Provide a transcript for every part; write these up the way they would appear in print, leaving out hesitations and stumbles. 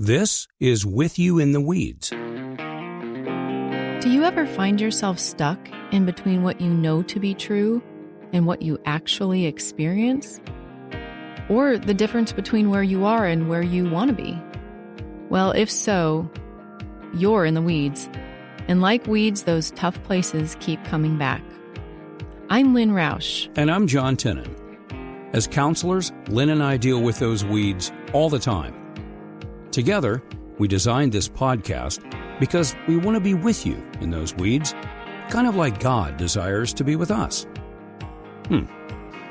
This is With You in the Weeds. Do you ever find yourself stuck in between what you know to be true and what you actually experience? Or the difference between where you are and where you want to be? Well, if so, you're in the weeds. And like weeds, those tough places keep coming back. I'm Lynn Roush. And I'm John Tennant. As counselors, Lynn and I deal with those weeds all the time. Together, we designed this podcast because we want to be with you in those weeds, kind of like God desires to be with us.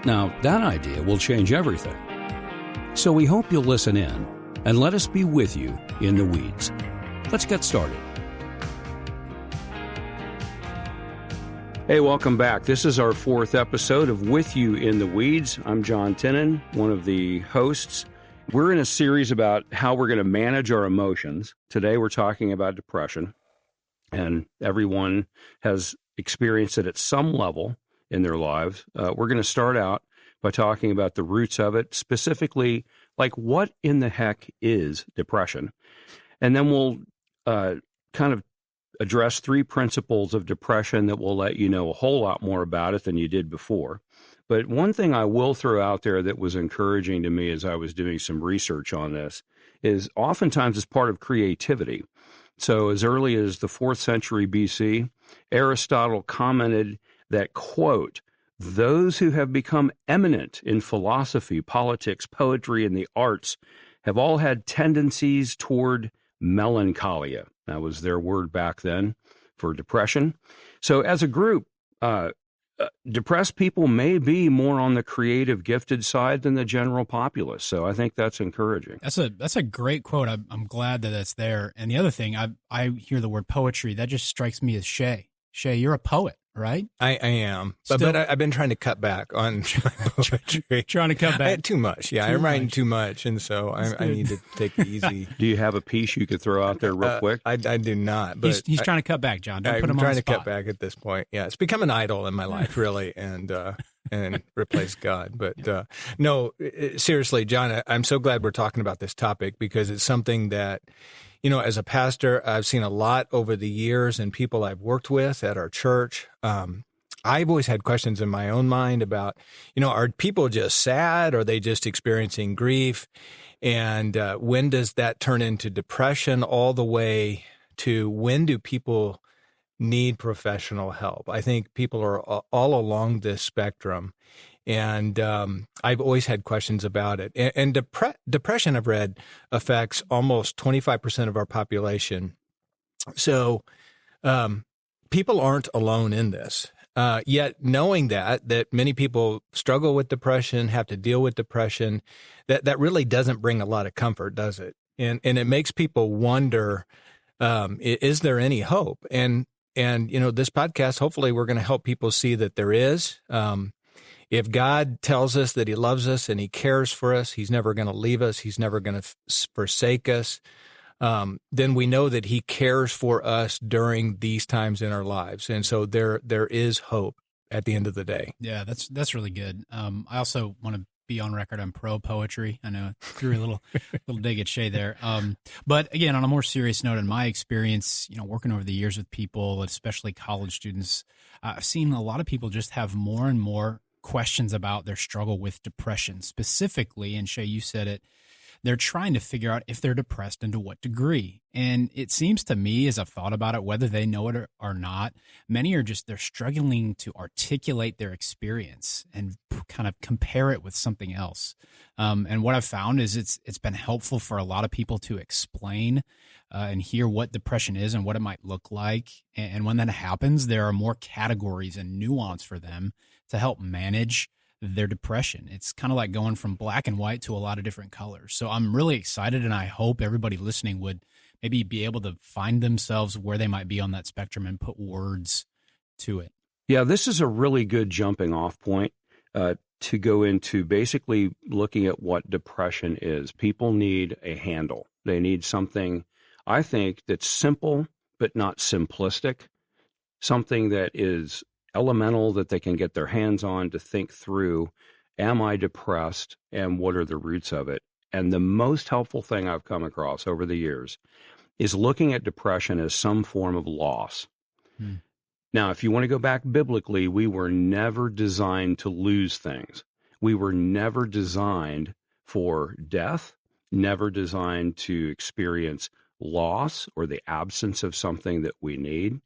Now, that idea will change everything. So we hope you'll listen in and let us be with you in the weeds. Let's get started. Hey, welcome back. This is our fourth episode of With You in the Weeds. I'm John Tennant, one of the hosts. We're in a series about how we're going to manage our emotions. Today we're talking about depression, and everyone has experienced it at some level in their lives. We're going to start out by talking about the roots of it, specifically, like what in the heck is depression? And then we'll kind of address three principles of depression that will let you know a whole lot more about it than you did before. But one thing I will throw out there that was encouraging to me as I was doing some research on this is oftentimes it's part of creativity. So as early as the 4th century BC, Aristotle commented that, quote, "Those who have become eminent in philosophy, politics, poetry, and the arts have all had tendencies toward melancholia." That was their word back then for depression. So as a group, depressed people may be more on the creative, gifted side than the general populace. So I think that's encouraging. That's a great quote. I'm glad that that's there. And the other thing, I hear the word poetry. That just strikes me as Shay. Shay, you're a poet, right? I am. But I've been trying to cut back on poetry. Trying to cut back. Too much. Yeah, I'm writing too much. And so I need to take it easy. Do you have a piece you could throw out there real quick? I do not. But he's trying to cut back, John. Don't put him on the spot. I'm trying to cut back at this point. Yeah, it's become an idol in my life, really, and replace God. But no, seriously, John, I'm so glad we're talking about this topic because it's something that, you know, as a pastor, I've seen a lot over the years and people I've worked with at our church. I've always had questions in my own mind about, you know, are people just sad? Are they just experiencing grief? And when does that turn into depression all the way to when do people need professional help? I think people are all along this spectrum. And I've always had questions about it. And depression, I've read, affects almost 25% of our population. So people aren't alone in this. Yet knowing that many people struggle with depression, have to deal with depression, that really doesn't bring a lot of comfort, does it? And it makes people wonder, is there any hope? And you know, this podcast, hopefully we're going to help people see that there is. If God tells us that he loves us and he cares for us, he's never going to leave us, he's never going to forsake us, then we know that he cares for us during these times in our lives. And so there is hope at the end of the day. Yeah, that's really good. I also want to be on record. I'm pro poetry. I know I threw a little dig at Shay there. But again, on a more serious note, in my experience, you know, working over the years with people, especially college students, I've seen a lot of people just have more and more questions about their struggle with depression specifically. And Shay, you said it, they're trying to figure out if they're depressed and to what degree. And it seems to me, as I've thought about it, whether they know it or not, many are they're struggling to articulate their experience and kind of compare it with something else. And what I've found is it's been helpful for a lot of people to explain and hear what depression is and what it might look like. And when that happens, there are more categories and nuance for them to help manage their depression. It's kind of like going from black and white to a lot of different colors. So I'm really excited, and I hope everybody listening would maybe be able to find themselves where they might be on that spectrum and put words to it. Yeah, this is a really good jumping off point to go into basically looking at what depression is. People need a handle. They need something, I think, that's simple but not simplistic, something that is elemental that they can get their hands on to think through, am I depressed and what are the roots of it? And the most helpful thing I've come across over the years is looking at depression as some form of loss. Now, if you want to go back biblically, we were never designed to lose things. We were never designed for death, never designed to experience loss or the absence of something that we need.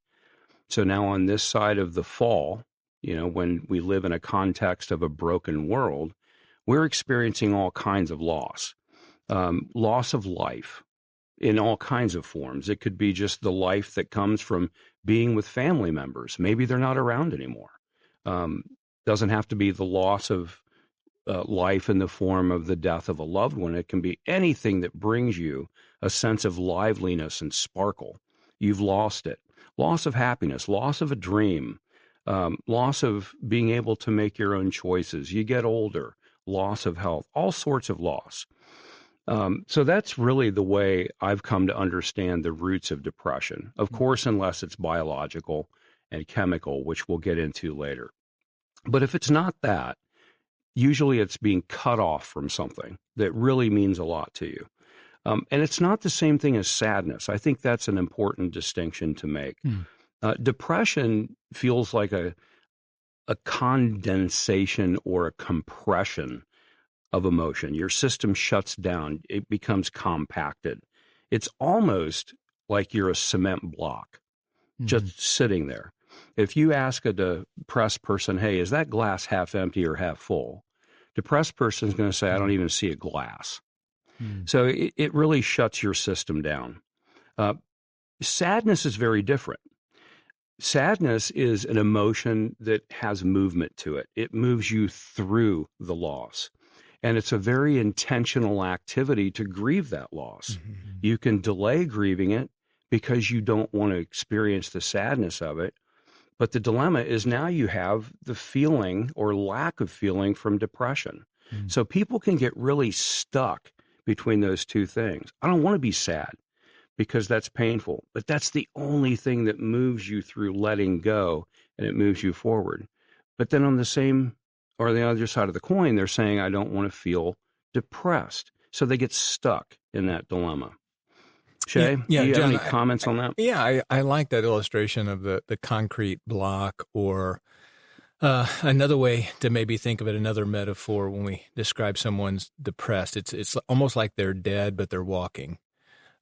So now on this side of the fall, when we live in a context of a broken world, we're experiencing all kinds of loss. Loss of life in all kinds of forms. It could be just the life that comes from being with family members. Maybe they're not around anymore. Doesn't have to be the loss of life in the form of the death of a loved one. It can be anything that brings you a sense of liveliness and sparkle. You've lost it. Loss of happiness, loss of a dream, loss of being able to make your own choices. You get older, loss of health, all sorts of loss. So that's really the way I've come to understand the roots of depression. Of course, unless it's biological and chemical, which we'll get into later. But if it's not that, usually it's being cut off from something that really means a lot to you. And it's not the same thing as sadness. I think that's an important distinction to make. Depression feels like a condensation or a compression of emotion. Your system shuts down. It becomes compacted. It's almost like you're a cement block just sitting there. If you ask a depressed person, hey, is that glass half empty or half full? Depressed person is going to say, I don't even see a glass. So it really shuts your system down. Sadness is very different. Sadness is an emotion that has movement to it. It moves you through the loss. And it's a very intentional activity to grieve that loss. You can delay grieving it because you don't want to experience the sadness of it. But the dilemma is now you have the feeling or lack of feeling from depression. So people can get really stuck between those two things. I don't want to be sad because that's painful, but that's the only thing that moves you through letting go, and it moves you forward. But then on the same or the other side of the coin, they're saying, I don't want to feel depressed. So they get stuck in that dilemma. Shay, do you have any comments on that? Yeah, I like that illustration of the concrete block, or another way to maybe think of it, another metaphor when we describe someone's depressed. It's almost like they're dead, but they're walking.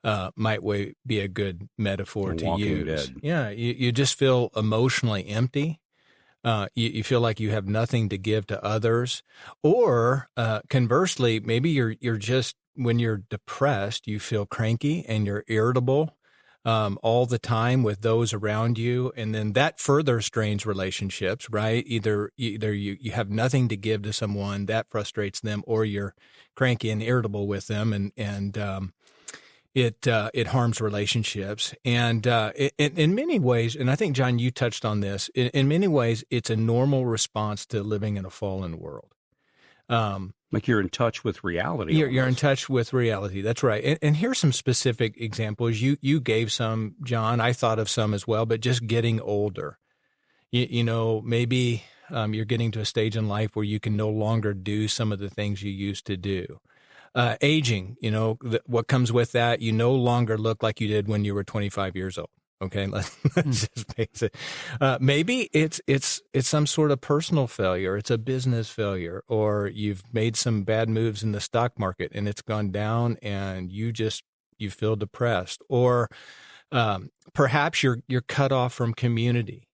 Might be a good metaphor to use. Dead. Yeah, you just feel emotionally empty. You feel like you have nothing to give to others, or conversely, maybe you're just, when you're depressed, you feel cranky and you're irritable all the time with those around you, and then that further strains relationships, right? Either you have nothing to give to someone, that frustrates them, or you're cranky and irritable with them, and it harms relationships. And in many ways, and I think, John, you touched on this, in many ways, it's a normal response to living in a fallen world. Like you're in touch with reality. You're in touch with reality. That's right. And here's some specific examples. You gave some, John. I thought of some as well, but just getting older. Maybe you're getting to a stage in life where you can no longer do some of the things you used to do. Aging, what comes with that, you no longer look like you did when you were 25 years old. Okay, let's just face it. Maybe it's some sort of personal failure. It's a business failure, or you've made some bad moves in the stock market and it's gone down, and you feel depressed. Or perhaps you're cut off from community.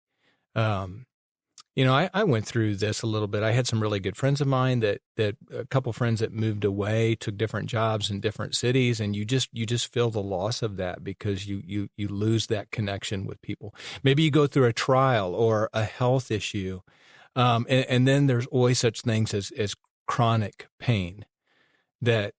I went through this a little bit. I had some really good friends of mine that a couple friends that moved away, took different jobs in different cities, and you just feel the loss of that because you lose that connection with people. Maybe you go through a trial or a health issue, and then there's always such things as chronic pain that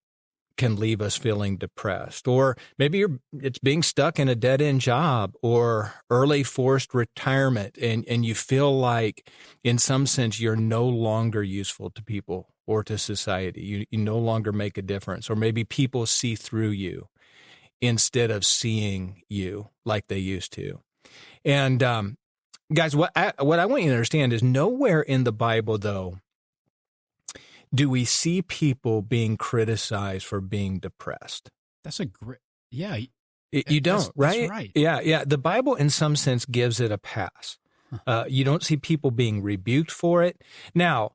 can leave us feeling depressed. Or maybe it's being stuck in a dead-end job, or early forced retirement, and you feel like in some sense you're no longer useful to people or to society. You no longer make a difference, or maybe people see through you instead of seeing you like they used to. And guys, what I want you to understand is nowhere in the Bible, though, do we see people being criticized for being depressed? That's a great, yeah. You don't, right? That's right. Yeah. The Bible, in some sense, gives it a pass. You don't see people being rebuked for it. Now,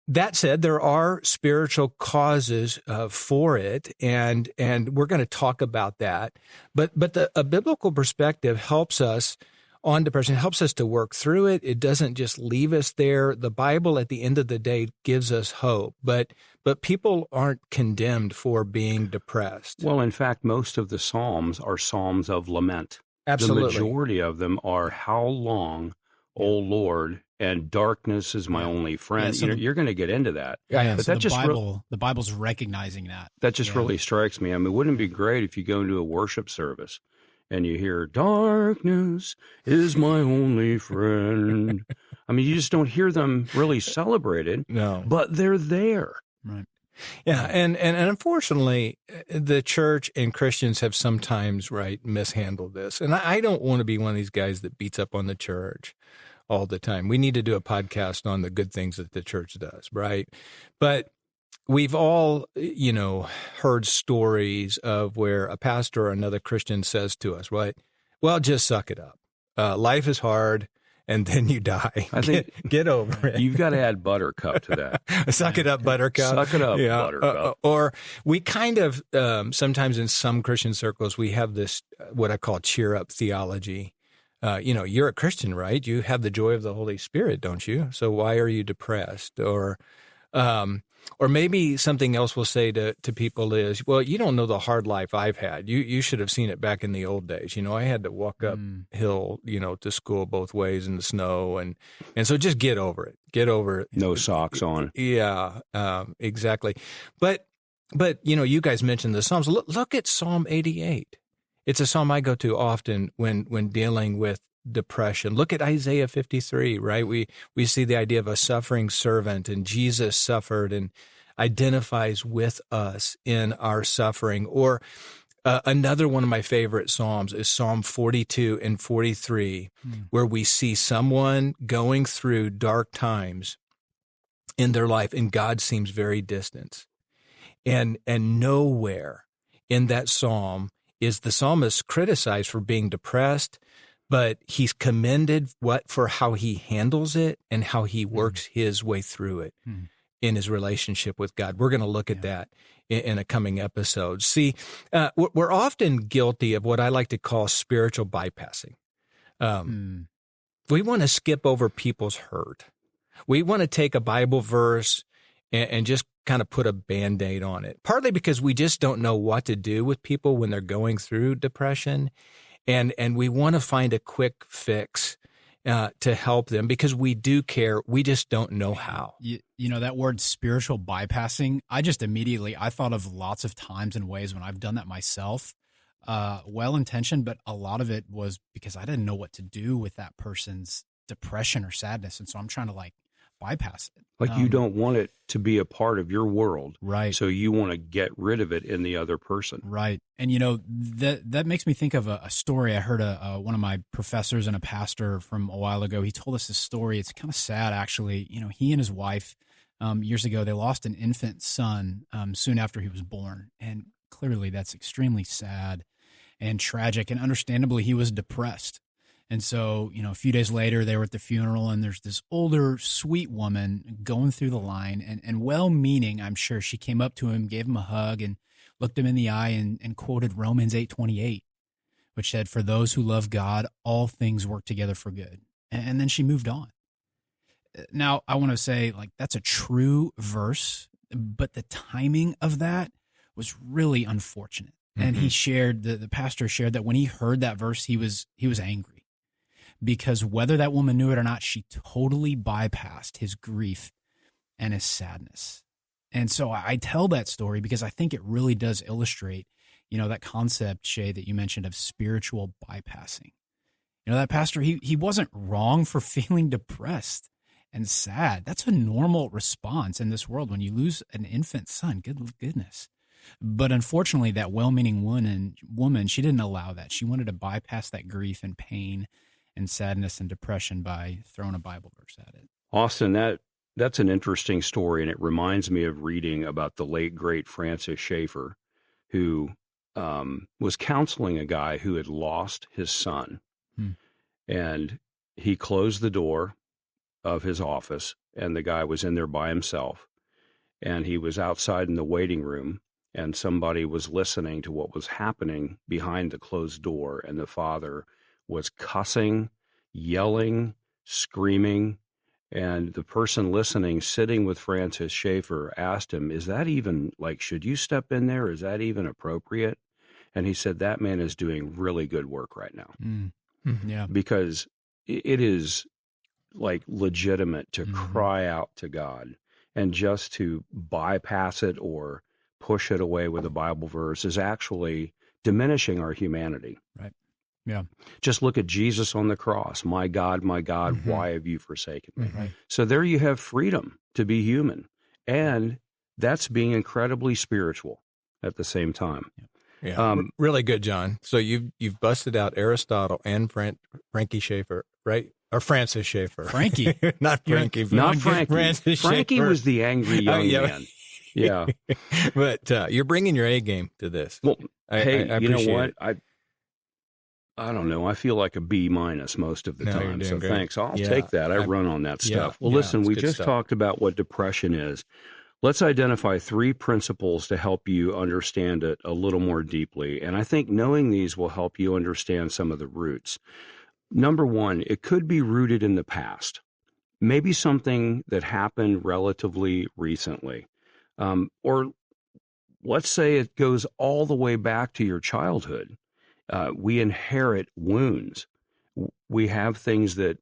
that said, there are spiritual causes for it, and we're going to talk about that. But a biblical perspective helps us on depression, helps us to work through it. It doesn't just leave us there. The Bible, at the end of the day, gives us hope. But people aren't condemned for being depressed. Well, in fact, most of the Psalms are Psalms of lament. Absolutely. The majority of them are, how long, O Lord, and darkness is my only friend. Yeah, so you're going to get into that. Yeah, but so that just the Bible's recognizing that. That just really strikes me. I mean, wouldn't it be great if you go into a worship service and you hear, darkness is my only friend? I mean, you just don't hear them really celebrated. No. But they're there. Right. Yeah, and unfortunately, the church and Christians have sometimes, mishandled this. And I don't want to be one of these guys that beats up on the church all the time. We need to do a podcast on the good things that the church does, right? But we've all, heard stories of where a pastor or another Christian says to us, right, well, just suck it up. Life is hard, and then you die. I think get over it. You've got to add buttercup to that. Suck it up, buttercup. Suck it up, buttercup. Or we kind of, sometimes in some Christian circles, we have this, what I call cheer up theology. You're a Christian, right? You have the joy of the Holy Spirit, don't you? So why are you depressed? Or maybe something else we'll say to people is, well, you don't know the hard life I've had. You should have seen it back in the old days. I had to walk uphill, to school both ways in the snow. And so just get over it. Get over it. No socks on. Yeah, exactly. But you guys mentioned the Psalms. Look at Psalm 88. It's a psalm I go to often when dealing with depression. Look at Isaiah 53, right? We see the idea of a suffering servant, and Jesus suffered and identifies with us in our suffering. Or another one of my favorite psalms is Psalm 42 and 43, where we see someone going through dark times in their life, and God seems very distant. And nowhere in that psalm is the psalmist criticized for being depressed, but he's commended for how he handles it and how he works his way through it in his relationship with God. We're going to look at that in a coming episode. See, we're often guilty of what I like to call spiritual bypassing. We want to skip over people's hurt. We want to take a Bible verse and just kind of put a Band-Aid on it, partly because we just don't know what to do with people when they're going through depression. And we want to find a quick fix to help them because we do care. We just don't know how. That word spiritual bypassing, I thought of lots of times and ways when I've done that myself, well-intentioned, but a lot of it was because I didn't know what to do with that person's depression or sadness. And so I'm trying to bypass it. You don't want it to be a part of your world. Right. So you want to get rid of it in the other person. Right. And, that makes me think of a story. I heard one of my professors and a pastor from a while ago. He told us this story. It's kind of sad, actually. He and his wife, years ago, they lost an infant son soon after he was born. And clearly that's extremely sad and tragic. And understandably, he was depressed. And so, a few days later, they were at the funeral, and there's this older, sweet woman going through the line, and well-meaning, I'm sure. She came up to him, gave him a hug, and looked him in the eye and quoted Romans 8:28, which said, "For those who love God, all things work together for good." And then she moved on. Now, I want to say, that's a true verse, but the timing of that was really unfortunate. And he shared, the pastor shared that when he heard that verse, he was angry. Because whether that woman knew it or not, she totally bypassed his grief and his sadness. And so I tell that story because I think it really does illustrate, that concept, Shay, that you mentioned of spiritual bypassing. That pastor, he wasn't wrong for feeling depressed and sad. That's a normal response in this world when you lose an infant son. Goodness. But unfortunately, that well-meaning woman, she didn't allow that. She wanted to bypass that grief and pain and sadness and depression by throwing a Bible verse at it. Austin, that that's an interesting story, and it reminds me of reading about the late, great Francis Schaeffer, who was counseling a guy who had lost his son. And he closed the door of his office, and the guy was in there by himself. And he was outside in the waiting room, and somebody was listening to what was happening behind the closed door, and the father was cussing, yelling, screaming. And the person listening, sitting with Francis Schaeffer, asked him, is that even, like, should you step in there? Is that even appropriate? And he said, that man is doing really good work right now. Yeah. Because it is, like, legitimate to cry out to God, and just to bypass it or push it away with a Bible verse is actually diminishing our humanity. Right. Yeah. Just look at Jesus on the cross. My God, why have you forsaken me? Right. So there you have freedom to be human. And that's being incredibly spiritual at the same time. Yeah. Really good, John. So you've busted out Aristotle and Frankie Schaeffer, right? Or Francis Schaeffer. Frankie. Not Frankie. Not Frankie. Francis Frankie Schaeffer. was the angry young man. Yeah. But you're bringing your A game to this. Well, hey, I you know appreciate what? it. I don't know. I feel like a B- most of the No, you're time. doing So great. thanks. I'll Yeah, take that. I run on that stuff. Well, yeah, listen, it's we good just stuff. talked about what depression is. Let's identify 3 principles to help you understand it a little more deeply. And I think knowing these will help you understand some of the roots. Number 1, it could be rooted in the past. Maybe something that happened relatively recently. Or let's say it goes all the way back to your childhood. We inherit wounds. We have things that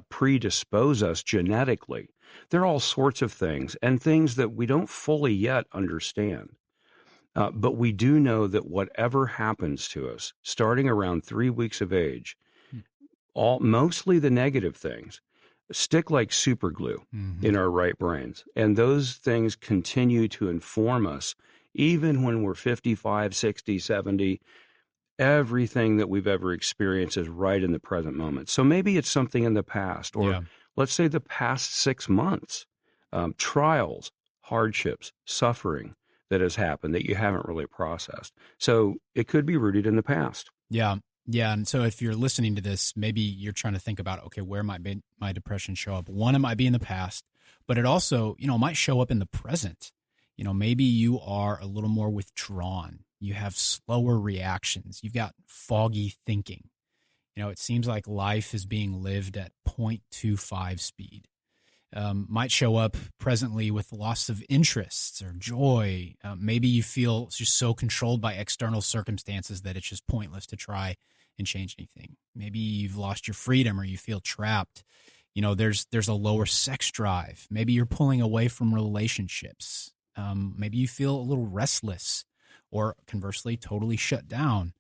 predispose us genetically. There are all sorts of things, and things that we don't fully yet understand. But we do know that whatever happens to us, starting around 3 weeks of age, mostly the negative things, stick like super glue in our right brains. And those things continue to inform us even when we're 55, 60, 70. Everything that we've ever experienced is right in the present moment. So maybe it's something in the past, or let's say the past 6 months, trials, hardships, suffering that has happened that you haven't really processed. So it could be rooted in the past. Yeah. Yeah. And so if you're listening to this, maybe you're trying to think about, okay, where might my depression show up? One, it might be in the past, but it also, might show up in the present. Maybe you are a little more withdrawn. You have slower reactions. You've got foggy thinking. It seems like life is being lived at 0.25 speed. Might show up presently with loss of interests or joy. Maybe you feel just so controlled by external circumstances that it's just pointless to try and change anything. Maybe you've lost your freedom, or you feel trapped. There's a lower sex drive. Maybe you're pulling away from relationships. Maybe you feel a little restless, or conversely, totally shut down.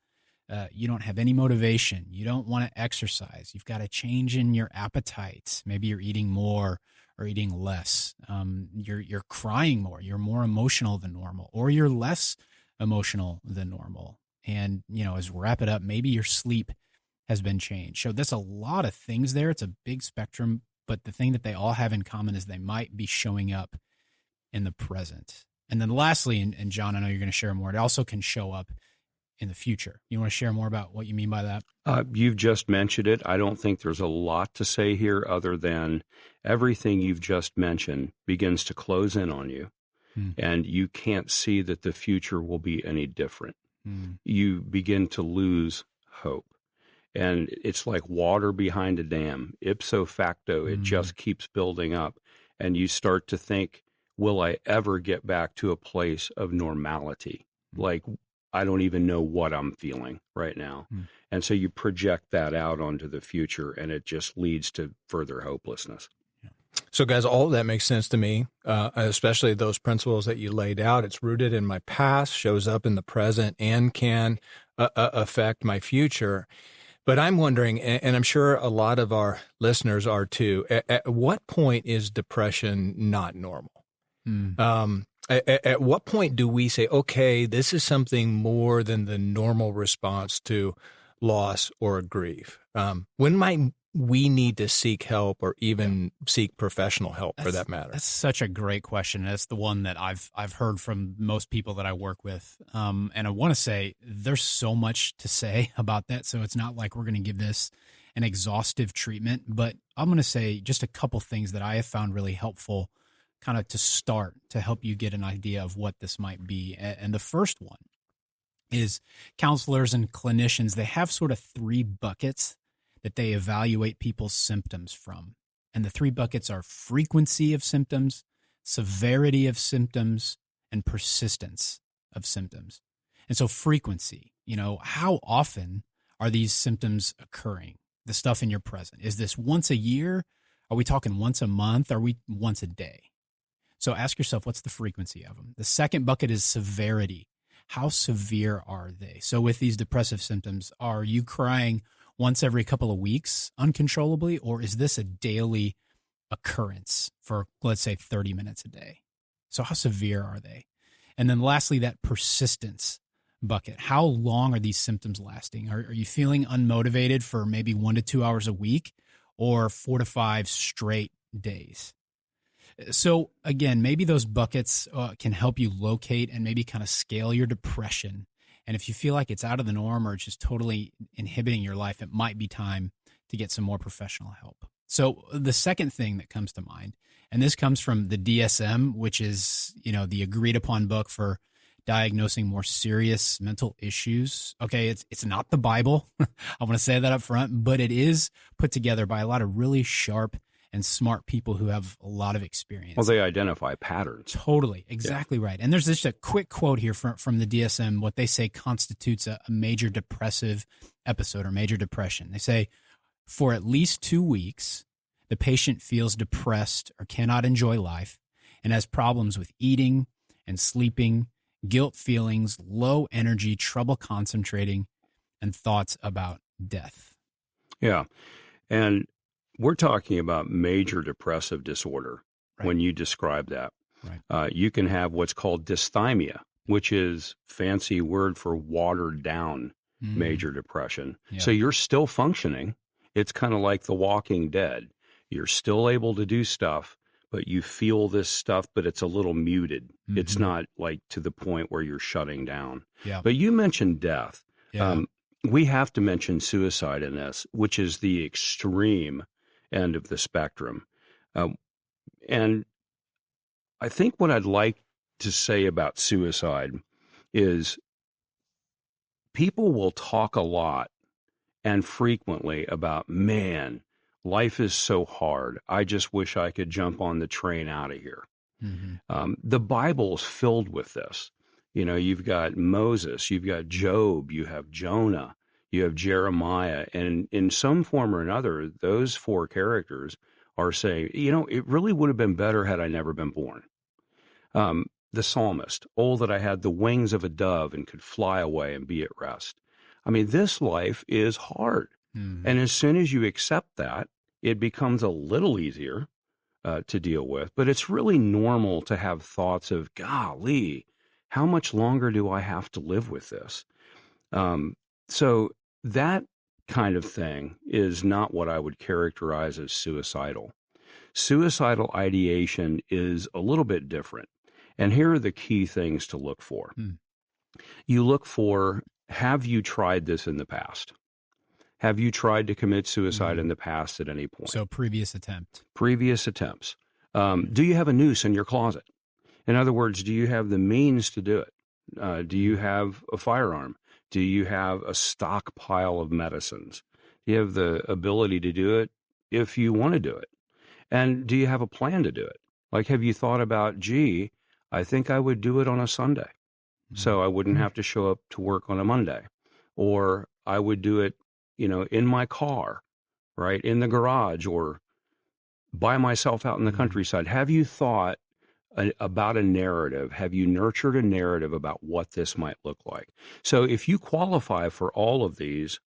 You don't have any motivation. You don't want to exercise. You've got a change in your appetite. Maybe you're eating more or eating less. You're crying more. You're more emotional than normal, or you're less emotional than normal. And, as we wrap it up, maybe your sleep has been changed. So there's a lot of things there. It's a big spectrum, but the thing that they all have in common is they might be showing up in the present. And then lastly, and John, I know you're going to share more, it also can show up in the future. You want to share more about what you mean by that? You've just mentioned it. I don't think there's a lot to say here other than everything you've just mentioned begins to close in on you, and you can't see that the future will be any different. You begin to lose hope. And it's like water behind a dam. Ipso facto, it just keeps building up. And you start to think, will I ever get back to a place of normality? Like, I don't even know what I'm feeling right now. And so you project that out onto the future, and it just leads to further hopelessness. So, guys, all of that makes sense to me, especially those principles that you laid out. It's rooted in my past, shows up in the present, and can affect my future. But I'm wondering, and I'm sure a lot of our listeners are too, at what point is depression not normal? At what point do we say, okay, this is something more than the normal response to loss or grief? When might we need to seek help or even seek professional help for that matter? That's such a great question. That's the one that I've heard from most people that I work with. And I want to say there's so much to say about that. So it's not like we're going to give this an exhaustive treatment, but I'm going to say just a couple things that I have found really helpful kind of to start to help you get an idea of what this might be. And the first one is counselors and clinicians. They have sort of 3 buckets that they evaluate people's symptoms from. And the 3 buckets are frequency of symptoms, severity of symptoms, and persistence of symptoms. And so frequency, how often are these symptoms occurring? The stuff in your present. Is this once a year? Are we talking once a month? Are we once a day? So ask yourself, what's the frequency of them? The second bucket is severity. How severe are they? So with these depressive symptoms, are you crying once every couple of weeks uncontrollably, or is this a daily occurrence for, let's say, 30 minutes a day? So how severe are they? And then lastly, that persistence bucket. How long are these symptoms lasting? Are you feeling unmotivated for maybe 1 to 2 hours a week or 4 to 5 straight days? So again, maybe those buckets can help you locate and maybe kind of scale your depression. And if you feel like it's out of the norm or it's just totally inhibiting your life, it might be time to get some more professional help. So the second thing that comes to mind, and this comes from the DSM, which is, the agreed upon book for diagnosing more serious mental issues. Okay, it's not the Bible. I want to say that up front, but it is put together by a lot of really sharp and smart people who have a lot of experience. Well, they identify patterns. Totally, exactly right. And there's just a quick quote here from the DSM, what they say constitutes a major depressive episode or major depression. They say, for at least 2 weeks, the patient feels depressed or cannot enjoy life and has problems with eating and sleeping, guilt feelings, low energy, trouble concentrating, and thoughts about death. Yeah. And we're talking about major depressive disorder when you describe that. Right. You can have what's called dysthymia, which is fancy word for watered down major depression. Yeah. So you're still functioning. It's kind of like The Walking Dead. You're still able to do stuff, but you feel this stuff, but it's a little muted. Mm-hmm. It's not like to the point where you're shutting down. Yeah. But you mentioned death. Yeah. We have to mention suicide in this, which is the extreme end of the spectrum. And I think what I'd like to say about suicide is people will talk a lot and frequently about, man, life is so hard. I just wish I could jump on the train out of here. Mm-hmm. The Bible is filled with this. You've got Moses, you've got Job, you have Jonah, you have Jeremiah, and in some form or another, those 4 characters are saying, it really would have been better had I never been born. The psalmist, oh, that I had the wings of a dove and could fly away and be at rest. I mean, this life is hard. Mm-hmm. And as soon as you accept that, it becomes a little easier to deal with. But it's really normal to have thoughts of, golly, how much longer do I have to live with this? So that kind of thing is not what I would characterize as suicidal. Suicidal ideation is a little bit different. And here are the key things to look for. You look for, have you tried this in the past? Have you tried to commit suicide in the past at any point? So previous attempt. Previous attempts. Do you have a noose in your closet? In other words, do you have the means to do it? Do you have a firearm? Do you have a stockpile of medicines? Do you have the ability to do it if you want to do it? And do you have a plan to do it? Like, have you thought about, I think I would do it on a Sunday, so I wouldn't have to show up to work on a Monday. Or I would do it, in my car, right, in the garage, or by myself out in the countryside. Have you thought about a narrative? Have you nurtured a narrative about what this might look like? So if you qualify for all of these,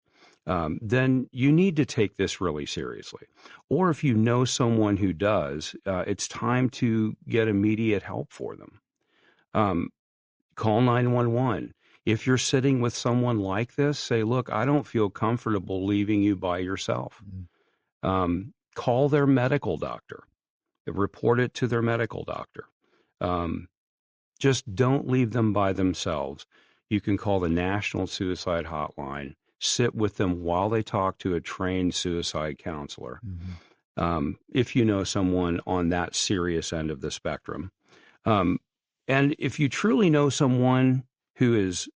then you need to take this really seriously. Or if you know someone who does, it's time to get immediate help for them. Call 911. If you're sitting with someone like this, say, look, I don't feel comfortable leaving you by yourself. Call their medical doctor. Report it to their medical doctor. Just don't leave them by themselves. You can call the National Suicide Hotline. Sit with them while they talk to a trained suicide counselor. If you know someone on that serious end of the spectrum. And if you truly know someone who is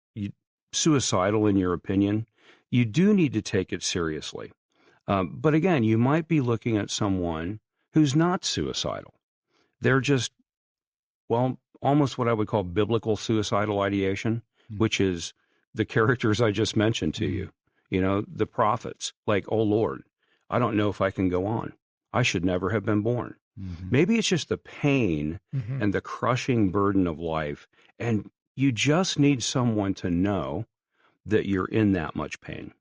suicidal, in your opinion, you do need to take it seriously. But again, you might be looking at someone who's not suicidal. They're just, well, almost what I would call biblical suicidal ideation, which is the characters I just mentioned to you. You know, the prophets, like, oh, Lord, I don't know if I can go on. I should never have been born. Maybe it's just the pain and the crushing burden of life, and you just need someone to know that you're in that much pain.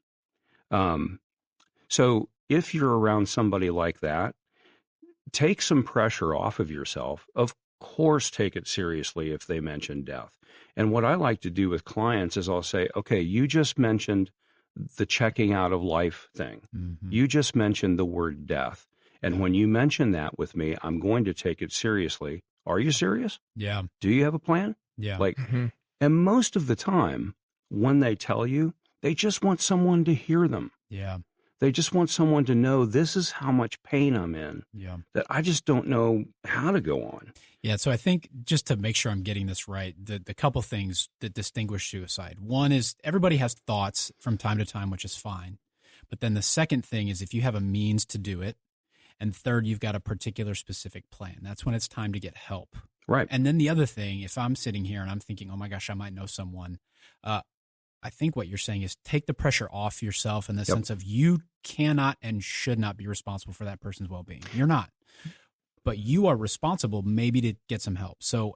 So if you're around somebody like that, take some pressure off of yourself. Of course, take it seriously if they mention death. And what I like to do with clients is I'll say, okay, you just mentioned the checking out of life thing. You just mentioned the word death. And when you mention that with me, I'm going to take it seriously. Are you serious? Yeah. Do you have a plan? Yeah. Like, and most of the time when they tell you, they just want someone to hear them. Yeah. They just want someone to know this is how much pain I'm in, that I just don't know how to go on. Yeah, so I think just to make sure I'm getting this right, the couple things that distinguish suicide. One is everybody has thoughts from time to time, which is fine. But then the second thing is if you have a means to do it. And third, you've got a particular specific plan. That's when it's time to get help. Right. And then the other thing, if I'm sitting here and I'm thinking, oh my gosh, I might know someone, I think what you're saying is take the pressure off yourself in the sense of you cannot and should not be responsible for that person's well-being. You're not. But you are responsible maybe to get some help. So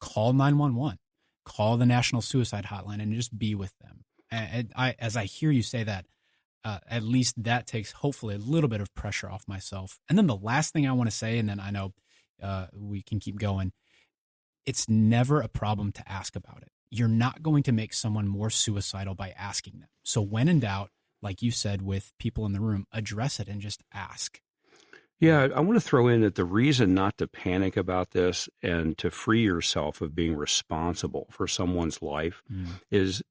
call 911, call the National Suicide Hotline, and just be with them. And as I hear you say that, at least that takes hopefully a little bit of pressure off myself. And then the last thing I want to say, and then I know we can keep going, it's never a problem to ask about it. You're not going to make someone more suicidal by asking them. So when in doubt, like you said with people in the room, address it and just ask. Yeah, I want to throw in that the reason not to panic about this and to free yourself of being responsible for someone's life is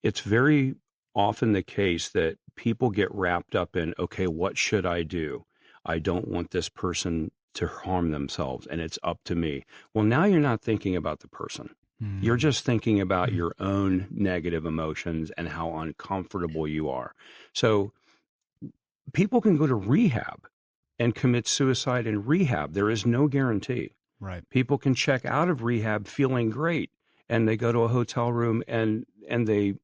it's very often the case that people get wrapped up in, okay, what should I do? I don't want this person to harm themselves, and it's up to me. Well, now you're not thinking about the person. You're just thinking about your own negative emotions and how uncomfortable you are. So people can go to rehab and commit suicide in rehab. There is no guarantee. Right. People can check out of rehab feeling great, and they go to a hotel room and they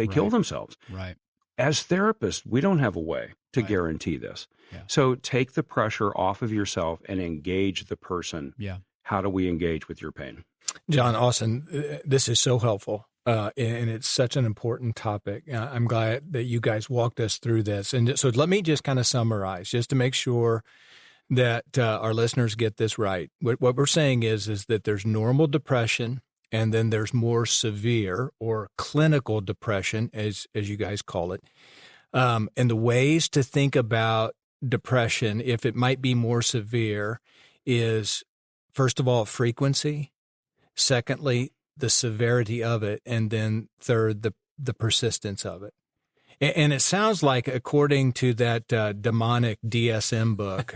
kill themselves. Right. As therapists, we don't have a way to guarantee this. Yeah. So take the pressure off of yourself and engage the person. Yeah. How do we engage with your pain? John, Austin, this is so helpful, and it's such an important topic. I'm glad that you guys walked us through this. And so let me just kind of summarize, just to make sure that our listeners get this right. What we're saying is that there's normal depression, and then there's more severe or clinical depression, as you guys call it. And the ways to think about depression, if it might be more severe, is, first of all, frequency. Secondly, the severity of it. And then third, the persistence of it. And it sounds like, according to that demonic DSM book,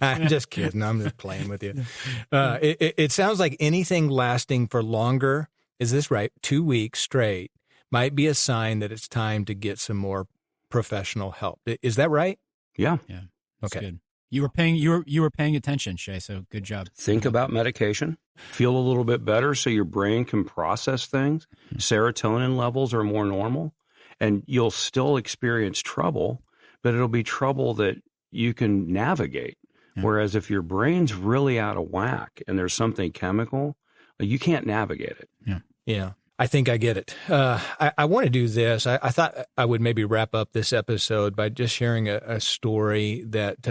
I'm just kidding. I'm just playing with you. It sounds like anything lasting for longer, is this right, 2 weeks straight, might be a sign that it's time to get some more professional help. Is that right? Yeah. Yeah. That's Okay. good. You were paying attention, Shay, so good job. Think about medication. Feel a little bit better so your brain can process things. Serotonin levels are more normal, and you'll still experience trouble, but it'll be trouble that you can navigate. Yeah. Whereas if your brain's really out of whack and there's something chemical, you can't navigate it. Yeah. Yeah. I think I get it. I want to do this. I thought I would maybe wrap up this episode by just sharing a story that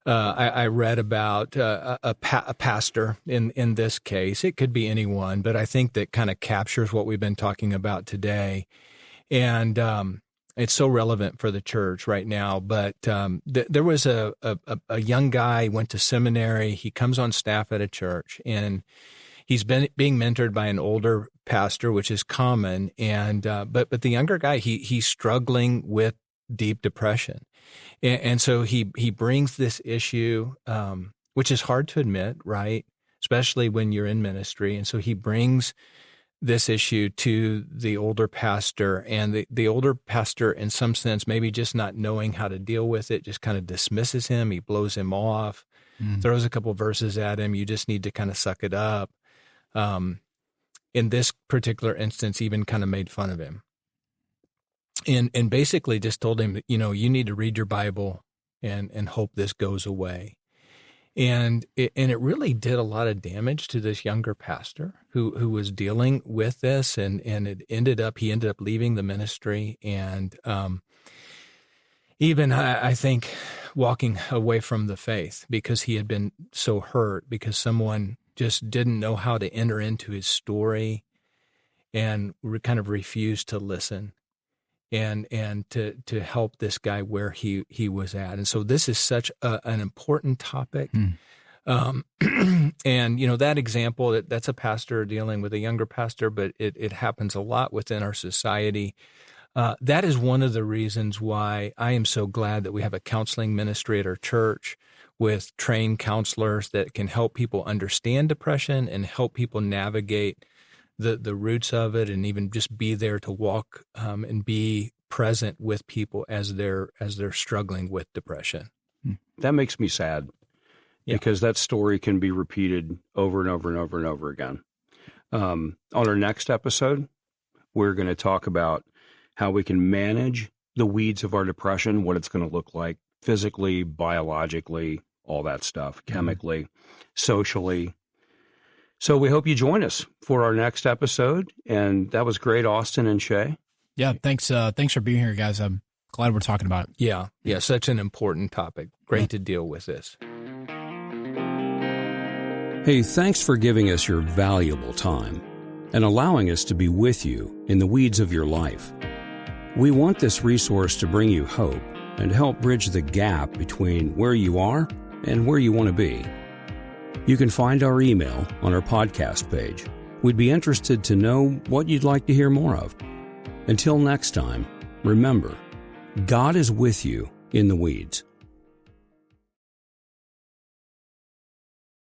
I read about a pastor in this case. It could be anyone, but I think that kind of captures what we've been talking about today. And it's so relevant for the church right now. But there was a young guy, went to seminary. He comes on staff at a church, and he's being mentored by an older pastor, which is common. And but the younger guy, he's struggling with deep depression, and so he brings this issue, which is hard to admit, right? Especially when you're in ministry. And so he brings this issue to the older pastor, and the older pastor, in some sense, maybe just not knowing how to deal with it, just kind of dismisses him. He blows him off, throws a couple verses at him. You just need to kind of suck it up. In this particular instance, even kind of made fun of him, and basically just told him that, you need to read your Bible and hope this goes away. And it really did a lot of damage to this younger pastor who was dealing with this, and he ended up leaving the ministry, and even I think walking away from the faith, because he had been so hurt because someone just didn't know how to enter into his story and kind of refused to listen and to help this guy where he was at. And so this is such an important topic. And, that example, that's a pastor dealing with a younger pastor, but it happens a lot within our society. That is one of the reasons why I am so glad that we have a counseling ministry at our church with trained counselors that can help people understand depression and help people navigate the roots of it, and even just be there to walk and be present with people as they're struggling with depression. That makes me sad, because that story can be repeated over and over and over and over again. On our next episode, we're going to talk about how we can manage the weeds of our depression, what it's going to look like physically, biologically, all that stuff, chemically, socially. So we hope you join us for our next episode. And that was great, Austin and Shay. Yeah, thanks for being here, guys. I'm glad we're talking about it. Yeah, such an important topic. Great to deal with this. Hey, thanks for giving us your valuable time and allowing us to be with you in the weeds of your life. We want this resource to bring you hope and help bridge the gap between where you are and where you want to be. You can find our email on our podcast page. We'd be interested to know what you'd like to hear more of. Until next time, remember, God is with you in the weeds.